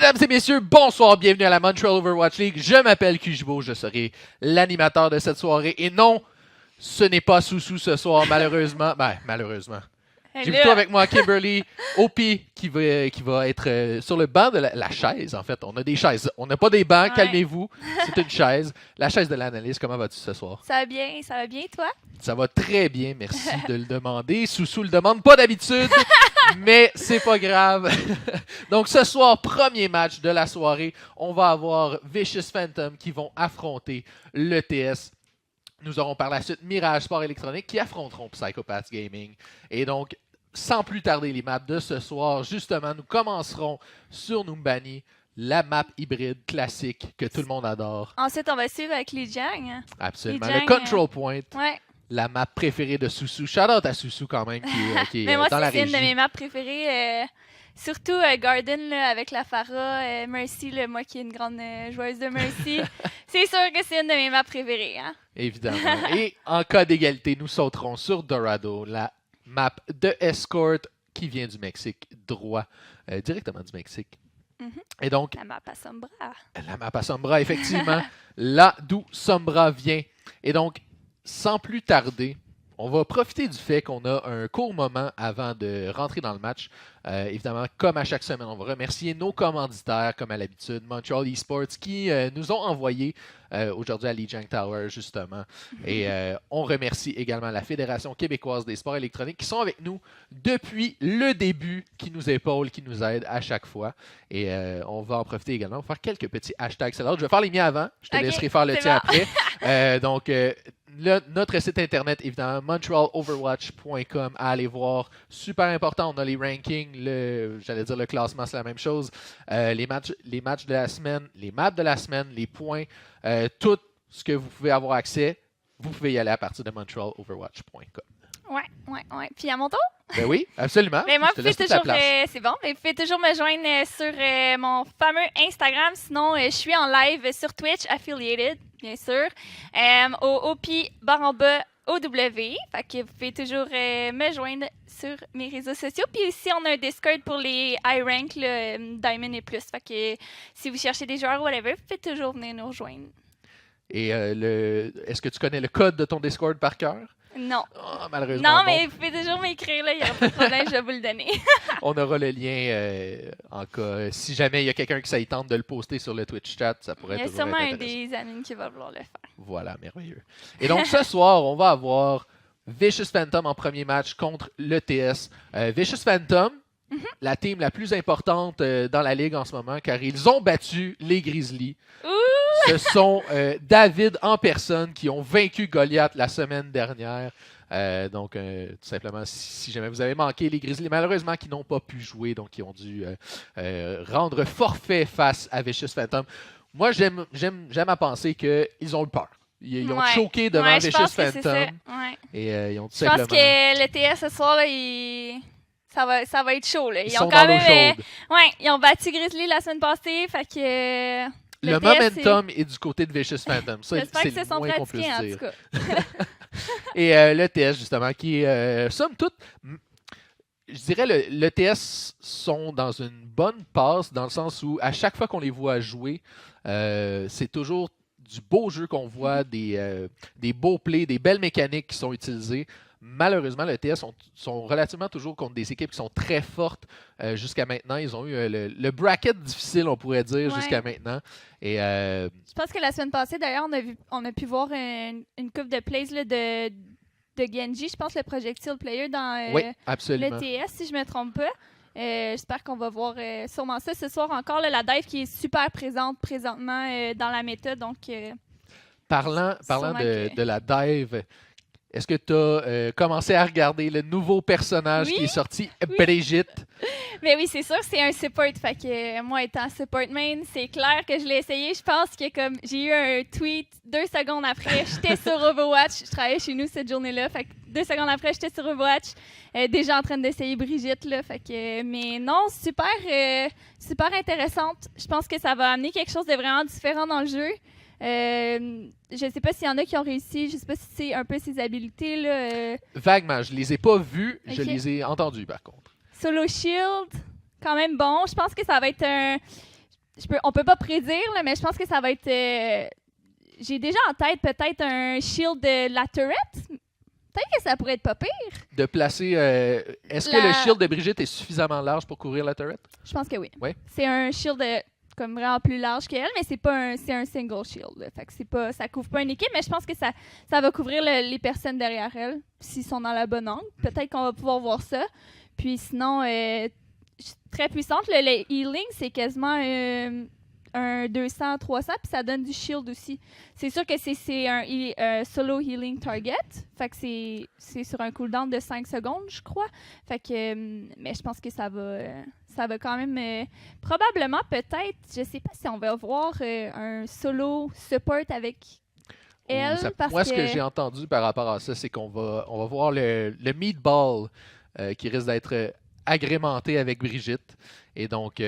Mesdames et messieurs, bonsoir, bienvenue à la Montreal Overwatch League. Je m'appelle Kujbo, je serai l'animateur de cette soirée. Et non, ce n'est pas Soussou ce soir, malheureusement. Malheureusement. J'ai plutôt avec moi Kimberly, OP, qui va être sur le banc de la chaise, en fait. On a des chaises. On n'a pas des bancs, calmez-vous. C'est une chaise. La chaise de l'analyste, comment vas-tu ce soir? Ça va bien, toi? Ça va très bien, merci de le demander. Soussou le demande pas d'habitude, mais c'est pas grave. Donc ce soir, premier match de la soirée, on va avoir Vicious Phantom qui vont affronter l'ETS. Nous aurons par la suite Mirage Sport Électronique qui affronteront Psychopaths Gaming. Et donc, sans plus tarder les maps de ce soir, justement, nous commencerons sur Numbani, la map hybride classique que tout le monde adore. Ensuite, on va suivre avec Lijiang. Absolument. Lijiang, Le Control Point. Ouais. La map préférée de Soussou. Shout-out à Soussou quand même qui est Mais moi, dans la régie. c'est une de mes maps préférées. Surtout Garden là, avec la Pharah, Mercy, là, moi qui est une grande joueuse de Mercy. C'est sûr que c'est une de mes maps préférées. Hein? Évidemment. Et en cas d'égalité, nous sauterons sur Dorado, la map de Escort qui vient du Mexique, droit, directement du Mexique. Mm-hmm. Et donc, la map à Sombra. La map à Sombra, effectivement, là d'où Sombra vient. Et donc, sans plus tarder, on va profiter du fait qu'on a un court moment avant de rentrer dans le match. Évidemment, comme à chaque semaine, on va remercier nos commanditaires, comme à l'habitude, Montreal Esports, qui nous ont envoyé aujourd'hui à Lijiang Tower, justement. Et on remercie également la Fédération québécoise des sports électroniques, qui sont avec nous depuis le début, qui nous épaulent, qui nous aident à chaque fois. Et on va en profiter également pour faire quelques petits hashtags. Je vais faire les miens avant, je te laisserai faire le tien après. Donc, notre site internet, évidemment, montrealoverwatch.com, à aller voir. Super important, on a les rankings, j'allais dire le classement, c'est la même chose. Les matchs de la semaine, les maps de la semaine, les points, tout ce que vous pouvez avoir accès, vous pouvez y aller à partir de montrealoverwatch.com. Ouais. Puis à mon tour? Ben oui, absolument. Mais moi, c'est bon. Mais vous pouvez toujours me joindre sur mon fameux Instagram. Sinon, je suis en live sur Twitch, affiliated, bien sûr, au OP_OW. Fait que vous pouvez toujours me joindre sur mes réseaux sociaux. Puis aussi, on a un Discord pour les high rank, le Diamond et plus. Fait que si vous cherchez des joueurs ou whatever, vous pouvez toujours venir nous rejoindre. Et est-ce que tu connais le code de ton Discord par cœur? Non. Oh, malheureusement. Non, mais vous pouvez toujours m'écrire, là. Il n'y aura pas de problème, je vais vous le donner. On aura le lien en cas. Si jamais il y a quelqu'un qui s'y tente de le poster sur le Twitch chat, ça pourrait être intéressant. Il y a sûrement un des amis qui va vouloir le faire. Voilà, merveilleux. Et donc, ce soir, on va avoir Vicious Phantom en premier match contre l'ETS. Vicious Phantom, la team la plus importante dans la ligue en ce moment, car ils ont battu les Grizzlies. Ce sont David en personne qui ont vaincu Goliath la semaine dernière. Donc, tout simplement, si jamais vous avez manqué les Grizzlies, malheureusement, qui n'ont pas pu jouer, donc ils ont dû rendre forfait face à Vicious Phantom. Moi, j'aime à penser qu'ils ont eu peur. Ils ont choqué devant Vicious Phantom. Et ils ont tout simplement... Je pense que le TS ce soir, là, ça va être chaud. Là. Ils sont dans l'eau chaude. Ils ont battu Grizzly la semaine passée, fait que... Le momentum est du côté de Vicious Phantom. J'espère que c'est son moins qu'on puisse pratiqué, en dire. tout cas. Et l'ETS, justement, qui est, somme toute, je dirais, l'ETS sont dans une bonne passe, dans le sens où, à chaque fois qu'on les voit jouer, c'est toujours du beau jeu qu'on voit, des beaux plays, des belles mécaniques qui sont utilisées. Malheureusement, le TS sont relativement toujours contre des équipes qui sont très fortes jusqu'à maintenant. Ils ont eu le bracket difficile, on pourrait dire, jusqu'à maintenant. Et, je pense que la semaine passée, d'ailleurs, on a pu voir une coupe de plays là, de Genji, je pense, le projectile player dans le TS, si je ne me trompe pas. J'espère qu'on va voir sûrement ça ce soir encore. Là, la dive qui est super présente présentement dans la méta. Donc, parlant de la dive... Est-ce que tu as commencé à regarder le nouveau personnage qui est sorti, Brigitte? Mais oui, c'est sûr que c'est un support. Fait que moi, étant support main, c'est clair que je l'ai essayé. Je pense que comme j'ai eu un tweet 2 secondes après, j'étais sur Overwatch. Je travaillais chez nous cette journée-là. Fait que 2 secondes après, j'étais sur Overwatch. Déjà en train d'essayer Brigitte. Là, fait que, mais non, super intéressante. Je pense que ça va amener quelque chose de vraiment différent dans le jeu. Je sais pas s'il y en a qui ont réussi, je sais pas si c'est un peu ses habiletés là. Vaguement, je les ai pas vus, je les ai entendus par contre. Solo Shield, quand même bon. Je pense que ça va être on peut pas prédire, là, mais je pense que ça va être... j'ai déjà en tête peut-être un shield de la turret. Peut-être que ça pourrait être pas pire. De placer... est-ce que le shield de Brigitte est suffisamment large pour couvrir la turret? Je pense que oui. Ouais. C'est un shield comme vraiment plus large qu'elle, mais c'est un single shield. Là. Fait que ça couvre pas une équipe, mais je pense que ça va couvrir les personnes derrière elle, s'ils sont dans la bonne angle. Peut-être qu'on va pouvoir voir ça. Puis sinon, très puissante. Le healing, c'est quasiment un 200, 300, puis ça donne du shield aussi. C'est sûr que c'est un solo healing target. Fait que c'est sur un cooldown de 5 secondes, je crois. Fait que, mais je pense que ça va quand même... probablement, peut-être, je sais pas si on va voir un solo support avec elle. Moi, ce que j'ai entendu par rapport à ça, c'est qu'on va voir le meatball qui risque d'être agrémenté avec Brigitte. Et donc,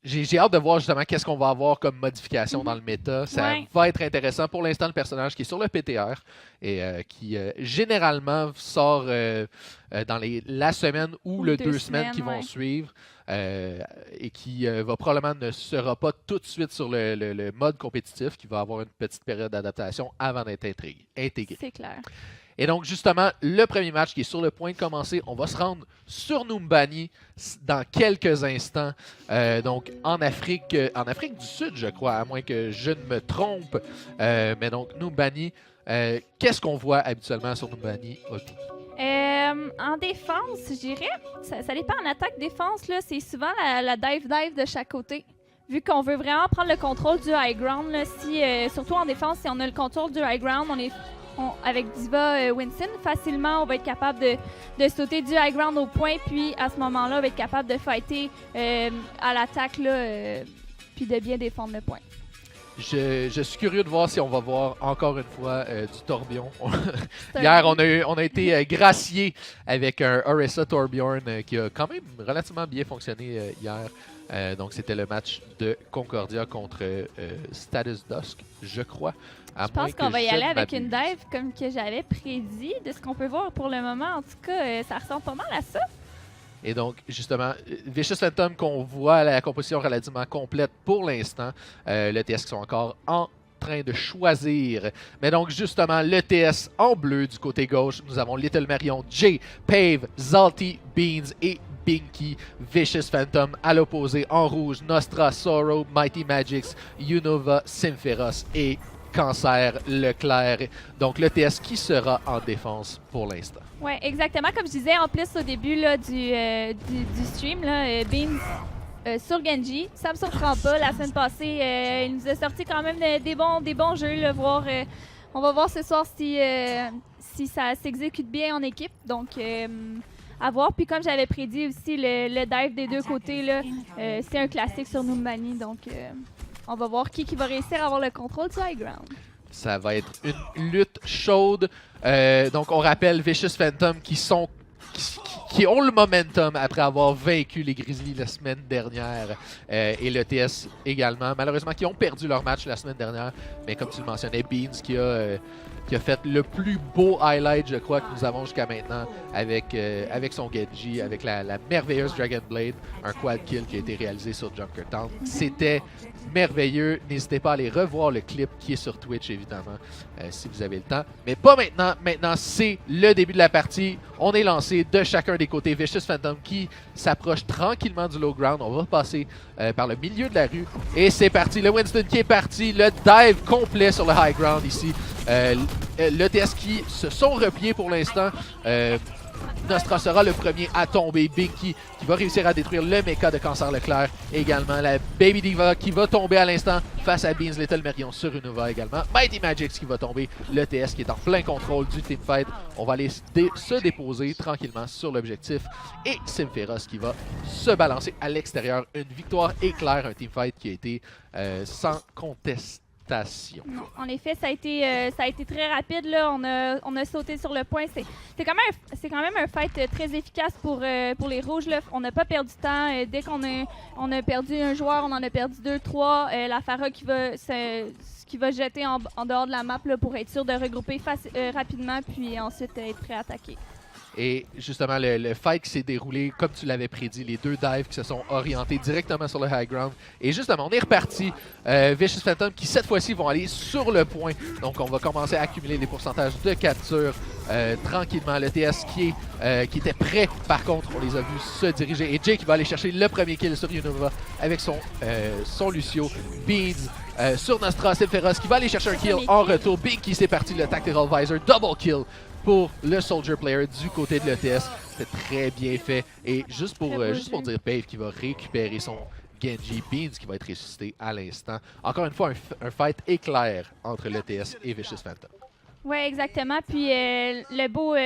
j'ai hâte de voir justement qu'est-ce qu'on va avoir comme modification dans le méta. Ça va être intéressant. Pour l'instant, le personnage qui est sur le PTR et qui généralement sort dans la semaine ou les 2 semaines qui vont suivre et qui va probablement ne sera pas tout de suite sur le mode compétitif, qui va avoir une petite période d'adaptation avant d'être intégré. C'est clair. Et donc, justement, le premier match qui est sur le point de commencer, on va se rendre sur Numbani dans quelques instants. Donc, en Afrique du Sud, je crois, à moins que je ne me trompe. Mais donc, Numbani, qu'est-ce qu'on voit habituellement sur Numbani? En défense, je dirais, ça dépend. En attaque-défense, c'est souvent la dive de chaque côté. Vu qu'on veut vraiment prendre le contrôle du high ground, là, surtout en défense, si on a le contrôle du high ground, avec Diva Winston, facilement, on va être capable de sauter du high ground au point, puis à ce moment-là, on va être capable de fighter à l'attaque, puis de bien défendre le point. Je suis curieux de voir si on va voir encore une fois du Torbjorn. Hier, on a été gracié avec un Orisa Torbjorn qui a quand même relativement bien fonctionné hier. Donc, c'était le match de Concordia contre Status Dusk, je crois. Je pense qu'on va y aller avec une dive comme que j'avais prédit. De ce qu'on peut voir pour le moment, en tout cas, ça ressemble pas mal à ça. Et donc, justement, Vicious Phantom qu'on voit à la composition relativement complète pour l'instant. Le TS qui sont encore en train de choisir. Mais donc, justement, le TS en bleu du côté gauche, nous avons Little Marion, Jay, Pave, Zalty, Beans et Binky. Vicious Phantom à l'opposé en rouge, Nostra, Sorrow, Mighty Magix, Unova, Sympheros et Cancer Leclerc. Donc, le TS qui sera en défense pour l'instant. Oui, exactement. Comme je disais en plus au début là, du stream, là, Beans sur Genji. Ça me surprend pas. La semaine passée, il nous a sorti quand même des bons jeux. Là, on va voir ce soir si ça s'exécute bien en équipe. Donc, à voir. Puis comme j'avais prédit aussi, le dive des deux côtés, là, c'est un classique sur Numbani. Donc, on va voir qui va réussir à avoir le contrôle du high ground. Ça va être une lutte chaude. Donc, on rappelle Vicious Phantom qui ont le momentum après avoir vaincu les Grizzlies la semaine dernière. Et le TS également. Malheureusement, qui ont perdu leur match la semaine dernière. Mais comme tu le mentionnais, Beans qui a fait le plus beau highlight, je crois, que nous avons jusqu'à maintenant avec son Genji, avec la merveilleuse Dragon Blade, un quad kill qui a été réalisé sur Junkertown. C'était merveilleux. N'hésitez pas à aller revoir le clip qui est sur Twitch, évidemment, si vous avez le temps. Mais pas maintenant. Maintenant, c'est le début de la partie. On est lancé de chacun des côtés. Vicious Phantom qui s'approche tranquillement du low ground. On va passer par le milieu de la rue. Et c'est parti. Le Winston qui est parti. Le dive complet sur le high ground ici. Le TS qui se sont repliés pour l'instant. Nostra sera le premier à tomber. Binky qui va réussir à détruire le mecha de Cancer Leclerc. Également la Baby Diva qui va tomber à l'instant face à Beans, Little Marion sur Unova également. Mighty Magix qui va tomber. Le TS qui est en plein contrôle du teamfight. On va aller se déposer tranquillement sur l'objectif. Et Sympheros qui va se balancer à l'extérieur. Une victoire éclair, un teamfight qui a été sans contestation. Non, en effet, ça a été très rapide. Là. On a sauté sur le point. C'est quand même un fight très efficace pour les Rouges. Là. On n'a pas perdu de temps. Dès qu'on a perdu un joueur, on en a perdu 2, 3. La Pharah qui va jeter en dehors de la map là, pour être sûr de regrouper rapidement puis ensuite être prêt à attaquer. Et justement, le fight qui s'est déroulé comme tu l'avais prédit, les deux dives qui se sont orientés directement sur le high ground. Et justement, on est reparti. Vicious Phantom qui cette fois-ci vont aller sur le point. Donc on va commencer à accumuler les pourcentages de capture tranquillement. Le TS qui était prêt, par contre, on les a vus se diriger. Et Jay qui va aller chercher le premier kill sur Unova avec son Lucio. Beans sur Nostra, Sephiroth qui va aller chercher un kill en retour. Binky, c'est parti, le Tactical Visor, double kill pour le Soldier Player du côté de l'ETS. C'est très bien fait. Et juste pour dire, Pave qui va récupérer son Genji, Beans qui va être ressuscité à l'instant. Encore une fois, un fight éclair entre l'ETS et Vicious Phantom. Oui, exactement. Puis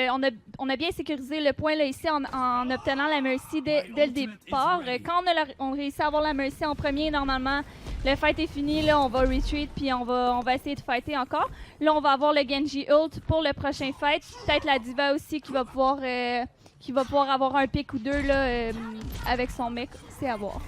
on a bien sécurisé le point là, ici en obtenant la Mercy dès le départ. Quand on réussit à avoir la Mercy en premier, normalement, le fight est fini. Là, on va retreat puis on va essayer de fighter encore. Là, on va avoir le Genji ult pour le prochain fight. Peut-être la Diva aussi qui va pouvoir avoir un pick ou deux là, avec son mec. C'est à voir.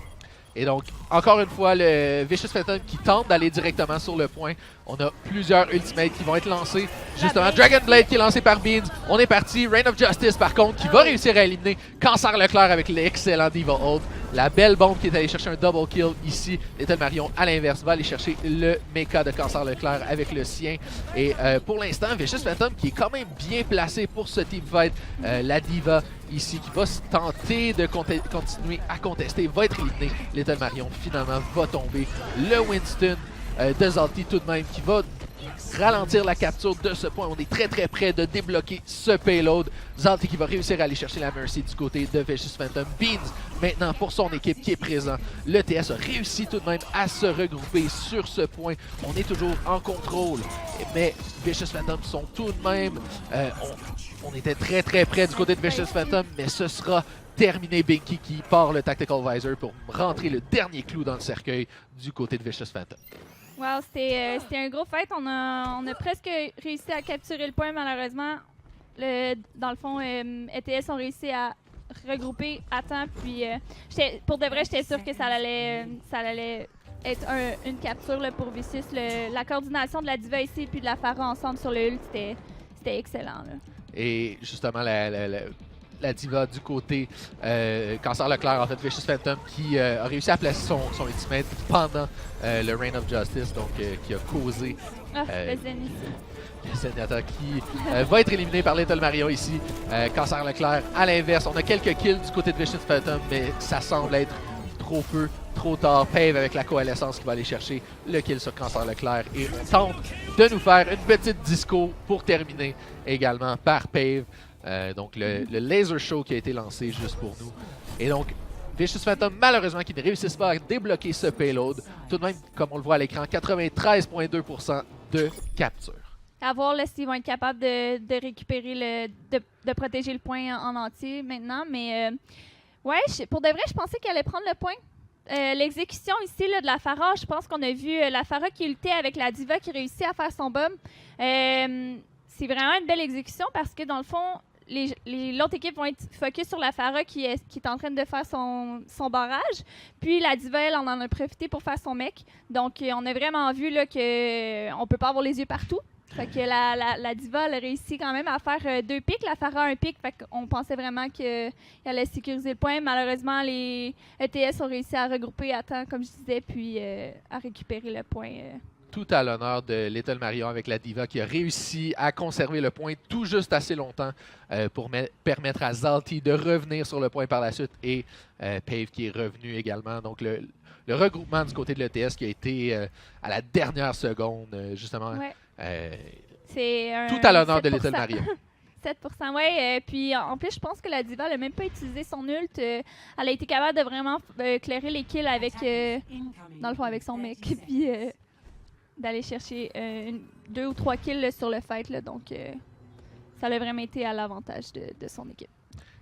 Et donc, encore une fois, le Vicious Phantom qui tente d'aller directement sur le point. On a plusieurs ultimates qui vont être lancés. Justement, Dragon Blade qui est lancé par Beans. On est parti. Reign of Justice, par contre, qui va réussir à éliminer Cancer Leclerc avec l'excellent Diva Ult. La belle bombe qui est allée chercher un double kill ici. Little Marion, à l'inverse, va aller chercher le mecha de Cancer Leclerc avec le sien. Et pour l'instant, Vicious Phantom qui est quand même bien placé pour ce teamfight. La Diva ici qui va tenter de continuer à contester, va être éliminé. Little Marion finalement va tomber. Le Winston de Zalti tout de même qui va ralentir la capture de ce point. On est très très près de débloquer ce payload. Zalti qui va réussir à aller chercher la Mercy du côté de Vicious Phantom. Beans maintenant pour son équipe qui est présent. Le TS a réussi tout de même à se regrouper sur ce point. On est toujours en contrôle, mais Vicious Phantom sont tout de même... on était très très près du côté de Vicious Phantom, mais ce sera terminé. Binky qui part le Tactical Visor pour rentrer le dernier clou dans le cercueil du côté de Vicious Phantom. Wow, c'était un gros fight. On a presque réussi à capturer le point, malheureusement. Dans le fond, ETS ont réussi à regrouper à temps. Puis, pour de vrai, j'étais sûre que ça allait être une capture là, pour Vicious. La coordination de la Diva ici et de la Pharah ensemble sur le ult, c'était excellent. Là. Et justement, la Diva du côté Cancer Leclerc, en fait, Vicious Phantom, qui a réussi à placer son ultimate pendant le Reign of Justice, donc qui a causé Zenyatta qui va être éliminé par Little Mario ici. Cancer Leclerc, à l'inverse, on a quelques kills du côté de Vicious Phantom, mais ça semble être trop peu, trop tard. Pave avec la coalescence qui va aller chercher le kill sur Cancer Leclerc. Et on tente de nous faire une petite disco pour terminer également par Pave. Donc le laser show qui a été lancé juste pour nous. Et donc Vicious Phantom malheureusement qui ne réussissent pas à débloquer ce payload. Tout de même, comme on le voit à l'écran, 93,2% de capture. À voir là, s'ils vont être capables de récupérer de protéger le point en entier maintenant. Mais ouais, pour de vrai, je pensais qu'elle allait prendre le point. L'exécution ici là, de la Pharah, je pense qu'on a vu la Pharah qui luttait avec la Diva qui réussit à faire son bomb. C'est vraiment une belle exécution parce que dans le fond, l'autre équipe vont être focus sur la Pharah qui est en train de faire son barrage. Puis la Diva, elle en a profité pour faire son mec. Donc, on a vraiment vu là, qu'on ne peut pas avoir les yeux partout. Fait que la Diva, elle a réussi quand même à faire 2 pics. La Pharah, 1 pic. Fait qu'on pensait vraiment qu'elle allait sécuriser le point. Malheureusement, les ETS ont réussi à regrouper à temps, comme je disais, puis à récupérer le point. Tout à l'honneur de Little Marion avec la Diva qui a réussi à conserver le point tout juste assez longtemps pour permettre à Zalti de revenir sur le point par la suite et Pave qui est revenu également. Donc le regroupement du côté de l'ETS qui a été à la dernière seconde, justement. Ouais. C'est tout à l'honneur de Little Marion. 7%, oui. Puis en plus, je pense que la Diva n'a même pas utilisé son ult. Elle a été capable de vraiment clairer les kills avec, dans le fond, avec son mec. Puis d'aller chercher 2 ou 3 kills là, sur le fight. Là, donc, ça a vraiment été à l'avantage de son équipe.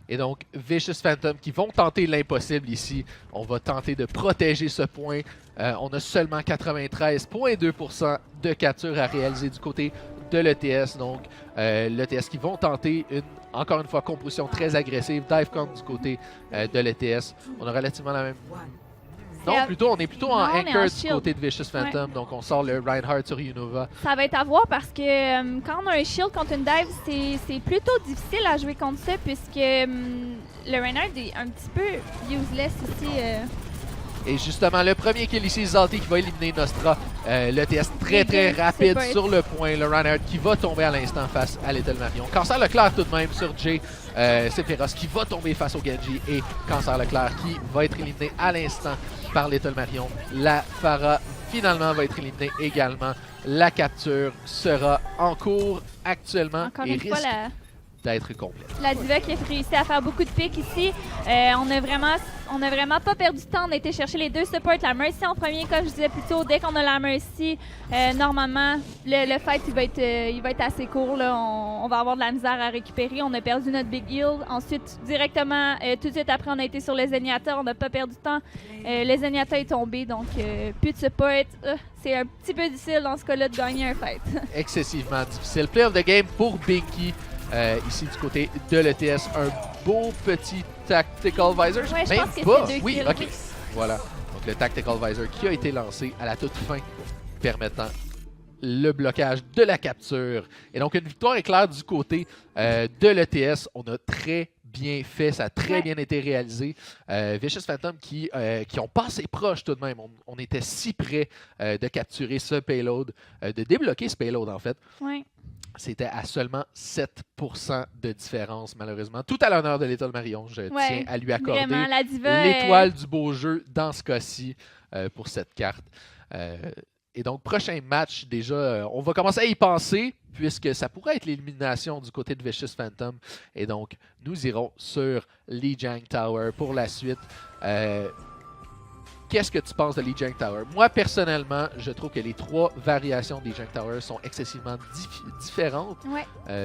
Et donc, Vicious Phantom qui vont tenter l'impossible ici. On va tenter de protéger ce point. On a seulement 93,2% de capture à réaliser du côté de l'ETS. Donc, l'ETS qui vont tenter encore une fois, composition très agressive. Dive count du côté de l'ETS. On a relativement la même... Non, on est plutôt en Non, on est en Anchor du shield. côté de Vicious Phantom, donc on sort le Reinhardt sur Unova. Ça va être à voir parce que quand on a un shield contre une dive, c'est plutôt difficile à jouer contre ça puisque le Reinhardt est un petit peu useless ici. Et justement, le premier kill ici, Zalti qui va éliminer Nostra. L'ETS très Les deux, rapide c'est pas sur le point. Le Reinhardt qui va tomber à l'instant face à Little Marion. Cancer Leclerc tout de même sur Jay. Sephiroth qui va tomber face au Genji. Et Cancer Leclerc qui va être éliminé à l'instant par Little Marion. La Pharah finalement va être éliminée également. La capture sera en cours actuellement Encore et une fois, risque d'être complète. la diva qui a réussi à faire beaucoup de pics ici. On a vraiment pas perdu de temps. On a été chercher les deux supports. La Mercy en premier, comme je disais plus tôt. Dès qu'on a la Mercy, normalement, le fight il va être assez court. Là. On va avoir de la misère à récupérer. On a perdu notre Big Heal. Ensuite, directement, tout de suite après, on a été sur le Zenyatta. On n'a pas perdu de temps. Le Zenyatta est tombé, donc plus de support. C'est un petit peu difficile dans ce cas-là de gagner un fight. Excessivement difficile. Play of the game pour Binky. Ici du côté de l'ETS, un beau petit Tactical Visor. Ouais, je Même pense que pas. c'est 2 Oui, kills. ok. Voilà. Donc le Tactical Visor qui a été lancé à la toute fin, permettant le blocage de la capture. Et donc une victoire éclair du côté de l'ETS. On a très bien fait, ça a très bien été réalisé. Vicious Phantom qui ont passé proche tout de même. On était si près de capturer ce payload, de débloquer ce payload en fait. Ouais. C'était à seulement 7% de différence, malheureusement. Tout à l'honneur de Little Marion, je tiens à lui accorder Vraiment, la diva. l'étoile du beau jeu dans ce cas-ci pour cette carte. Et donc, prochain match, déjà, on va commencer à y penser, puisque ça pourrait être l'élimination du côté de Vicious Phantom. Et donc, nous irons sur Lijiang Tower pour la suite. Qu'est-ce que tu penses de Lijiang Tower? Moi, personnellement, je trouve que les 3 variations de Lijiang Tower sont excessivement différentes,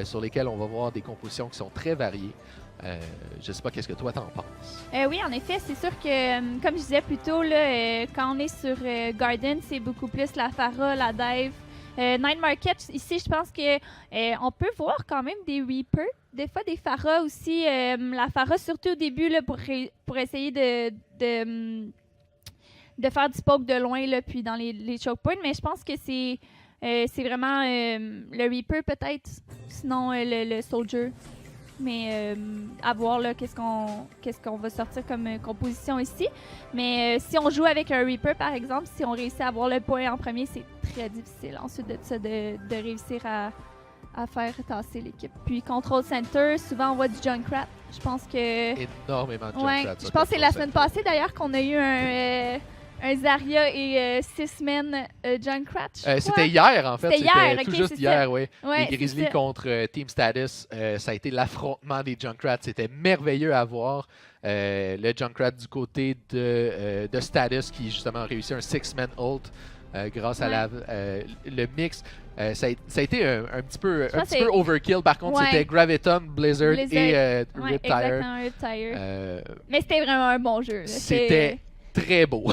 sur lesquelles on va voir des compositions qui sont très variées. Je ne sais pas, qu'est-ce que toi t'en penses? Oui, en effet, c'est sûr que, comme je disais plus tôt, là, quand on est sur Garden, c'est beaucoup plus la Pharah, la Dive. Night Market, ici, je pense que on peut voir quand même des Reapers, des fois des Pharah aussi. La Pharah, surtout au début, là, pour essayer de faire du poke de loin, là, puis dans les choke points, mais je pense que c'est vraiment le Reaper peut-être, sinon le Soldier. Mais à voir là, qu'est-ce qu'on va sortir comme composition ici. Mais si on joue avec un Reaper, par exemple, si on réussit à avoir le point en premier, c'est très difficile ensuite de ça de réussir à faire tasser l'équipe. Puis Control Center, souvent on voit du Junkrat. Je pense que... Énormément de Ouais, Junkrat. je pense que c'est la semaine passée d'ailleurs qu'on a eu un Zarya et 6-men Junkrat. C'était hier, en fait. C'était hier, tout ok, juste c'est hier, ça. oui. Ouais, Les Grizzlies c'est ça. contre Team Status, ça a été l'affrontement des Junkrats. C'était merveilleux à voir. Le Junkrat du côté de Status qui, justement, a réussi un 6-man ult grâce à le mix. Ça a été un petit peu overkill. Par contre, c'était Graviton, Blizzard et Riptire. Exactement, Riptire. Mais c'était vraiment un bon jeu. C'était très beau.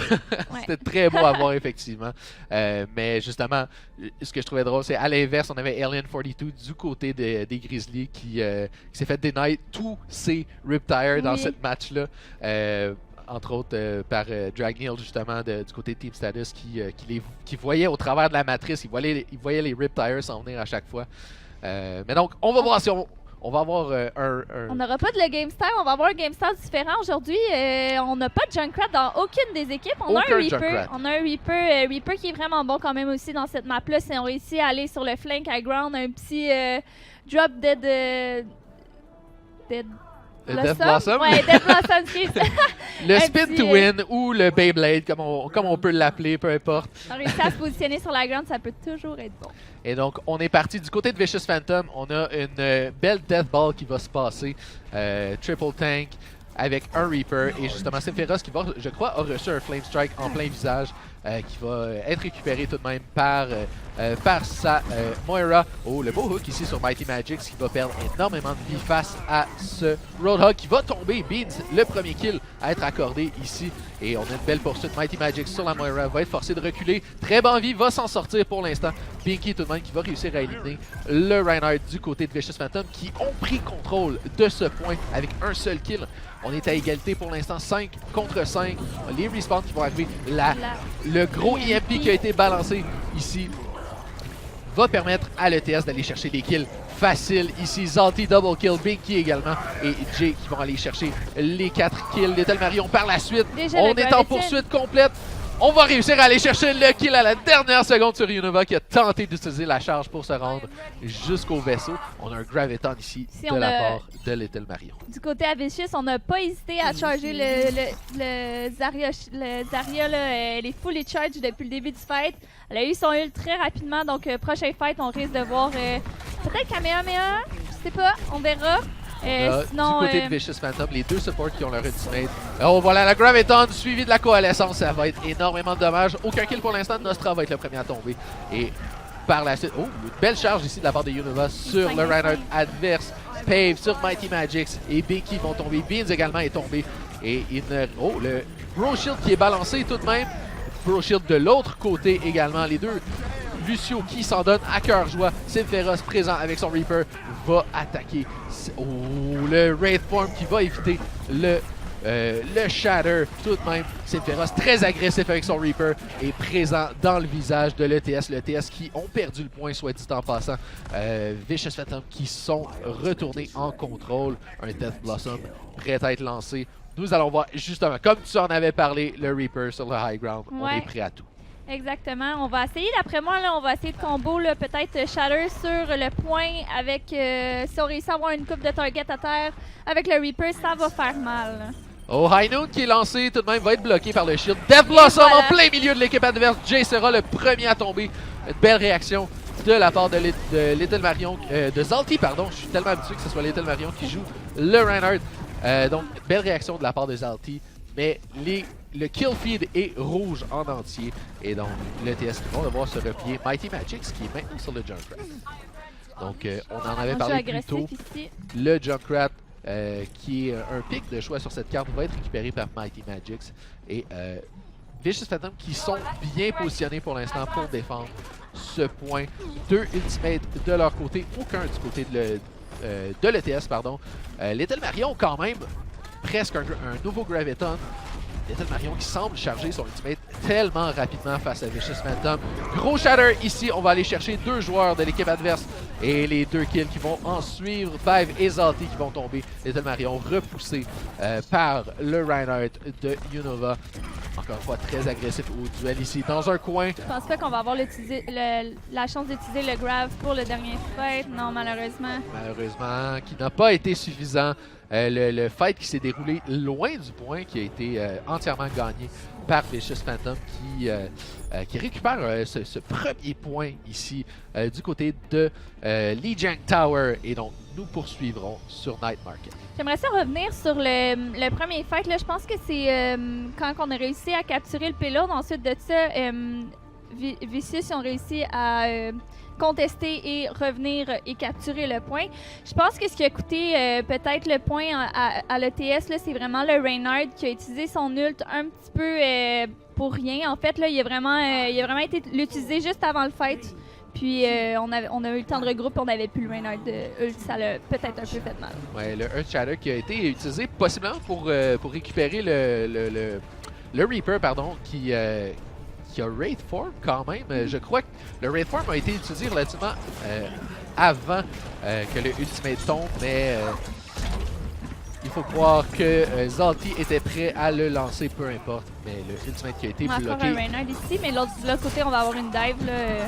C'était très beau à voir, effectivement. Mais justement, ce que je trouvais drôle, c'est à l'inverse, on avait Alien 42 du côté des Grizzlies qui s'est fait deny tous ses Riptire dans ce match-là. Entre autres par Dragneel, justement, du côté de Team Status, qui voyait au travers de la matrice, il voyait les Riptire s'en venir à chaque fois. Mais donc, on va voir si on va avoir On n'aura pas de le game style, on va avoir un game style différent aujourd'hui. On n'a pas de Junkrat dans aucune des équipes. On a un Reaper. On a un Reaper qui est vraiment bon quand même aussi dans cette map-là. Si on réussit à aller sur le flank high ground, un petit drop dead Blossom? Ouais, Dead Blossom, excuse. Le spin to win ou le Beyblade, comme on peut l'appeler, peu importe. On réussit à se positionner sur la ground, ça peut toujours être bon. Et donc, on est parti du côté de Vicious Phantom. On a une belle Death Ball qui va se passer. Triple Tank avec un Reaper. Et justement, Sephiroth qui va, je crois, a reçu un Flame Strike en plein visage. Qui va être récupéré tout de même par sa Moira. Oh, le beau hook ici sur Mighty Magix qui va perdre énormément de vie face à ce Roadhog qui va tomber. Beans, le premier kill à être accordé ici. Et on a une belle poursuite. Mighty Magix sur la Moira va être forcé de reculer. Très bon vie, va s'en sortir pour l'instant. Binky tout de même qui va réussir à éliminer le Reinhardt du côté de Vicious Phantom qui ont pris contrôle de ce point avec un seul kill. On est à égalité pour l'instant, 5 contre 5. Les respawns qui vont arriver. Le gros EMP qui a été balancé ici va permettre à l'ETS d'aller chercher des kills faciles. Ici, Zalti double kill, Binky également et Jay qui vont aller chercher les 4 kills. Little Marion par la suite. Déjà, on est en poursuite complète. On va réussir à aller chercher le kill à la dernière seconde sur Unova qui a tenté d'utiliser la charge pour se rendre jusqu'au vaisseau. On a un Graviton ici de la part de Little Marion. Du côté Avicius, on n'a pas hésité à charger le Zarya. Le Zarya, là, elle est fully charged depuis le début du fight. Elle a eu son ult très rapidement, donc prochain fight, on risque de voir peut-être Kamehameha, je sais pas, on verra. Sinon, du côté de Vicious Phantom, les deux supports qui ont leur ultimate. Oh, voilà la Graviton suivie de la coalescence. Ça va être énormément de dommages. Aucun kill pour l'instant. Nostra va être le premier à tomber. Et par la suite, une belle charge ici de la part de Unova sur le Reinhardt adverse. Pave sur Mighty Magics et Binky vont tomber. Beans également est tombé. Et le Bro Shield qui est balancé tout de même. Bro Shield de l'autre côté également. Les deux. Lucio qui s'en donne à cœur joie. Sympheros présent avec son Reaper va attaquer. Le Wraith Form qui va éviter le Shatter tout de même. Sympheros très agressif avec son Reaper est présent dans le visage de l'ETS. L'ETS qui ont perdu le point, soit dit en passant. Vicious Phantom qui sont retournés en contrôle. Un Death Blossom prêt à être lancé. Nous allons voir justement, comme tu en avais parlé, le Reaper sur le high ground. Ouais. On est prêt à tout. Exactement. On va essayer, d'après moi, là, on va essayer de combo peut-être Shatter sur le point avec... si on réussit à avoir une coupe de target à terre avec le Reaper, ça va faire mal. Là. Oh, High Noon qui est lancé tout de même va être bloqué par le shield. Death Blossom en plein milieu de l'équipe adverse. Jay sera le premier à tomber. Une belle réaction de la part de Little Marion, de Zalti, pardon. Je suis tellement habitué que ce soit Little Marion qui joue le Reinhardt. Donc, belle réaction de la part de Zalti. Mais le kill feed est rouge en entier. Et donc, l'ETS vont devoir se replier. Mighty Magics qui est maintenant sur le Junkrat. Donc, on en avait parlé plus tôt. Ici. Le Junkrat, qui est un pic de choix sur cette carte, va être récupéré par Mighty Magics. Et Vicious Phantom qui sont bien positionnés pour l'instant pour défendre ce point. Deux ultimates de leur côté, aucun du côté de l'ETS, pardon. Little Marion quand même, presque un nouveau Graviton. Little Marion qui semble charger son ultimate tellement rapidement face à Vicious Phantom. Gros Shatter ici, on va aller chercher deux joueurs de l'équipe adverse. Et les deux kills qui vont en suivre, Five et Zalti qui vont tomber. Little Marion repoussé par le Reinhardt de Unova. Encore une fois, très agressif au duel ici, dans un coin. Je pense pas qu'on va avoir la chance d'utiliser le Grav pour le dernier fight. Non, malheureusement. Malheureusement, qui n'a pas été suffisant. Le fight qui s'est déroulé loin du point, qui a été entièrement gagné par Vicious Phantom, qui récupère ce premier point ici du côté de Lijiang Tower. Et donc, nous poursuivrons sur Night Market. J'aimerais ça revenir sur le premier fight. Là. Je pense que c'est quand on a réussi à capturer le payload. Ensuite de ça, Vicious ont réussi à contester et revenir et capturer le point. Je pense que ce qui a coûté peut-être le point à l'ETS, c'est vraiment le Reinhardt qui a utilisé son ult un petit peu pour rien. En fait, là, il a vraiment été l'utiliser juste avant le fight. Puis on a eu le temps de regrouper, on n'avait plus le Reinhardt de ult. Ça l'a peut-être un peu fait mal. Ouais, le Earth Shatter qui a été utilisé possiblement pour récupérer le Reaper, pardon, qui a Wraith Form quand même. Je crois que le Wraith Form a été utilisé relativement avant que le Ultimate tombe, mais il faut croire que Zalti était prêt à le lancer, peu importe. Mais le Ultimate qui a été bloqué. On a encore un Reinhardt ici, mais de l'autre côté, on va avoir une dive. Là.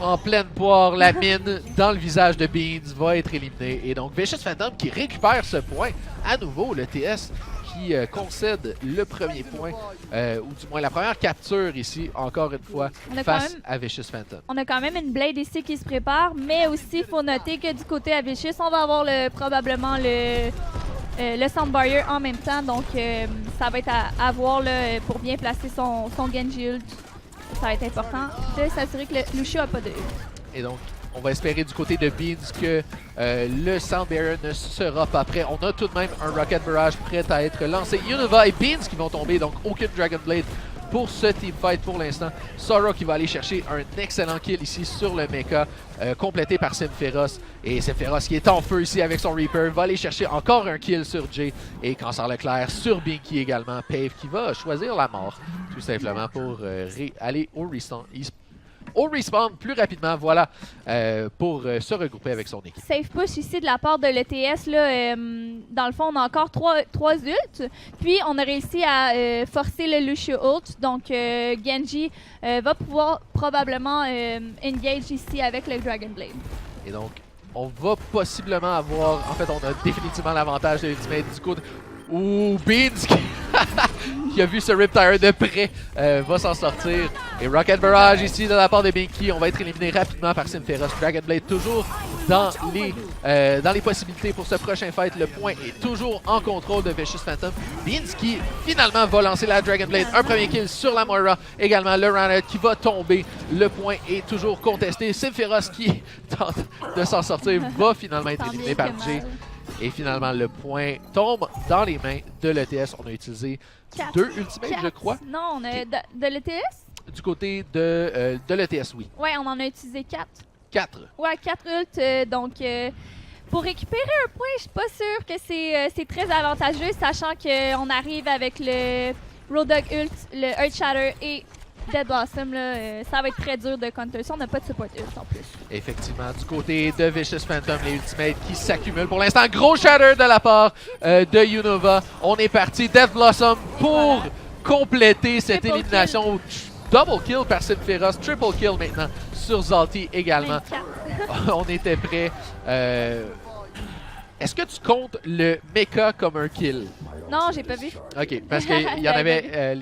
En pleine poire, la mine dans le visage de Beans va être éliminée. Et donc, Vicious Phantom qui récupère ce point. À nouveau, le TS qui concède le premier point, ou du moins la première capture ici, encore une fois, face à Vicious Phantom. On a quand même une Blade ici qui se prépare, mais aussi, il faut noter que du côté à Vicious, on va avoir probablement le Sound Barrier en même temps. Donc, ça va être à voir là, pour bien placer son Genji ult. Ça va être important de s'assurer que le Lucio n'a pas de ult. Et donc, on va espérer du côté de Beans que le Sound Barrier ne sera pas prêt. On a tout de même un Rocket Barrage prêt à être lancé. Unova et Beans qui vont tomber, donc aucune Dragon Blade pour ce teamfight pour l'instant. Sorrow qui va aller chercher un excellent kill ici sur le mecha, complété par Symphéros. Et Symphéros qui est en feu ici avec son Reaper, va aller chercher encore un kill sur Jay. Et Cancer Leclerc sur Binky également. Pave qui va choisir la mort, tout simplement pour aller au respawn plus rapidement, voilà, pour se regrouper avec son équipe. Safe push ici de la part de l'ETS. Dans le fond, on a encore trois ults. Puis, on a réussi à forcer le Lucio ult. Donc, Genji va pouvoir probablement engage ici avec le Dragon Blade. Et donc, on va possiblement avoir... En fait, on a définitivement l'avantage de l'ultimate du coup. Ouh, Beans qui a vu ce Riptire de près va s'en sortir. Et Rocket Barrage ici de la part de Binky. On va être éliminé rapidement par Symphéros. Dragon Blade toujours dans les possibilités pour ce prochain fight. Le point est toujours en contrôle de Vicious Phantom. Beans qui finalement va lancer la Dragon Blade. Un premier kill sur la Moira. Également le Runner qui va tomber. Le point est toujours contesté. Symphéros qui tente de s'en sortir va finalement être éliminé par Jay. Et finalement, le point tombe dans les mains de l'ETS. On a utilisé 2 ultimates, je crois. Non, on a de l'ETS? Du côté de l'ETS, oui. Ouais, on en a utilisé 4. 4. Ouais, 4 ults. Donc, pour récupérer un point, je suis pas sûre que c'est très avantageux, sachant qu'on arrive avec le Road Dog ult, le Earth Shatter et Dead Blossom. Ça va être très dur de counter ça. On n'a pas de support ult en plus. Effectivement, du côté de Vicious Phantom, les ultimates qui s'accumulent. Pour l'instant, gros shatter de la part de Unova. On est parti. Death Blossom pour compléter cette Triple élimination. Double kill par Symphéros. Triple kill maintenant sur Zalti également. On était prêts. Est-ce que tu comptes le mecha comme un kill? Non, j'ai pas vu. Ok, parce qu'il y en avait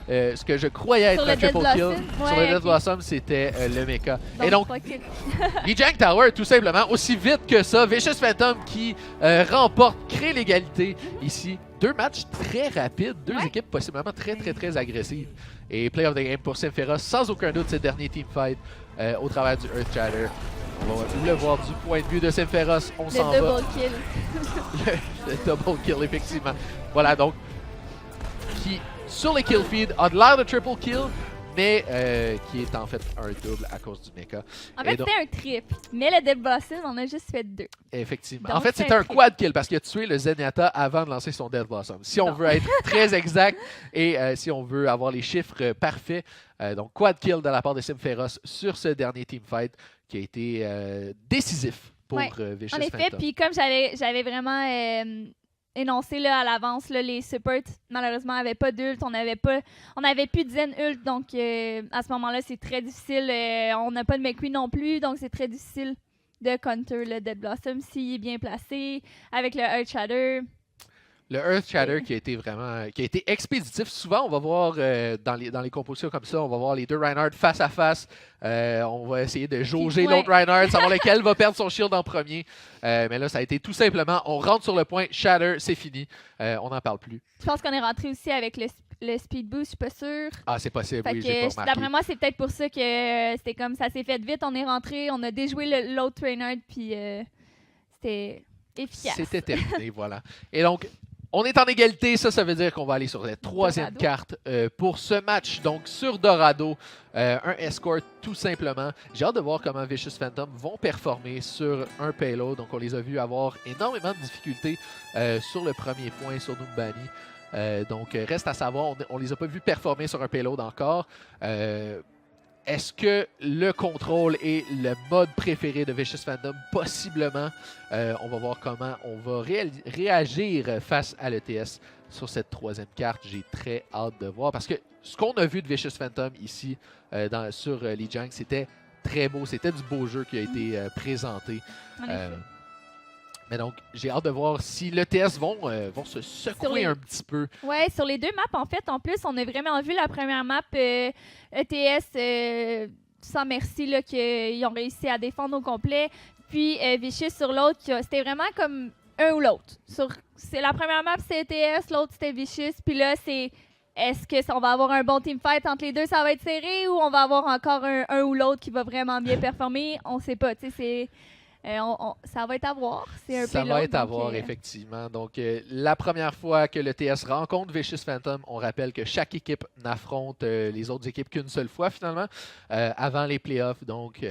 ce que je croyais être un triple kill. Ouais, sur le Dead Blossom, c'était le mecha. Et donc, okay. Lijiang Tower, tout simplement, aussi vite que ça. Vicious Phantom qui remporte, crée l'égalité ici. 2 matchs très rapides, 2 équipes possiblement très agressives. Et play of the game pour Symphéros, sans aucun doute, ce dernier teamfight au travers du Earth Shatter. On va le voir du point de vue de Symphéros. On s'en va. Le double kill. le double kill, effectivement. Voilà, donc, qui, sur les kill feed, a de l'air de triple kill, mais qui est en fait un double à cause du mecha. En fait, c'était un triple, mais le Dead Blossom, on a juste fait 2. Effectivement. Donc, en fait, c'est un quad kill parce qu'il a tué le Zenyatta avant de lancer son Dead Blossom. Si on veut être très exact et si on veut avoir les chiffres parfaits, donc quad kill de la part de Symphéros sur ce dernier teamfight qui a été décisif pour Vicious En effet, Phantom. puis comme j'avais vraiment énoncé là, à l'avance, les supports malheureusement n'avaient pas d'ult, on n'avait plus de Zen ult, donc à ce moment-là c'est très difficile. On n'a pas de McQueen non plus, donc c'est très difficile de counter le Dead Blossom s'il est bien placé avec le Earth Shatter. Le Earth Shatter qui a été expéditif. Souvent, on va voir dans les compositions comme ça, on va voir les deux Reinhardt face à face. On va essayer de jauger l'autre Reinhardt, savoir lequel va perdre son shield en premier. Mais là, ça a été tout simplement, on rentre sur le point, Shatter, c'est fini. On n'en parle plus. Je pense qu'on est rentré aussi avec le speed boost, je suis pas sûre. Ah, c'est possible, fait oui, j'ai pas remarqué. D'après moi, c'est peut-être pour ça que c'était comme ça s'est fait vite. On est rentré, on a déjoué l'autre Reinhardt, puis c'était efficace. C'était terminé, voilà. Et donc, on est en égalité, ça veut dire qu'on va aller sur la troisième carte pour ce match. Donc sur Dorado, un escort tout simplement. J'ai hâte de voir comment Vicious Phantom vont performer sur un payload. Donc on les a vus avoir énormément de difficultés sur le premier point sur Numbani. Donc reste à savoir, on les a pas vus performer sur un payload encore. Est-ce que le contrôle est le mode préféré de Vicious Phantom? Possiblement. On va voir comment on va réagir face à l'ETS sur cette troisième carte. J'ai très hâte de voir parce que ce qu'on a vu de Vicious Phantom ici sur Lijiang, c'était très beau. C'était du beau jeu qui a été présenté. Mais donc, j'ai hâte de voir si l'ETS vont se secouer un petit peu. Ouais, sur les deux maps, en fait, en plus, on a vraiment vu la première map ETS sans merci, là, qu'ils ont réussi à défendre au complet. Puis Vicious sur l'autre, c'était vraiment comme un ou l'autre. C'est la première map, c'est ETS, l'autre, c'était Vicious. Puis là, c'est est-ce qu'on va avoir un bon teamfight entre les deux, ça va être serré, ou on va avoir encore un ou l'autre qui va vraiment bien performer? On sait pas, tu sais, c'est... Ça va être à voir. C'est un Ça payload, va être à donc, voir, effectivement. Donc, la première fois que le TS rencontre Vicious Phantom, on rappelle que chaque équipe n'affronte les autres équipes qu'une seule fois, finalement, avant les playoffs. Donc,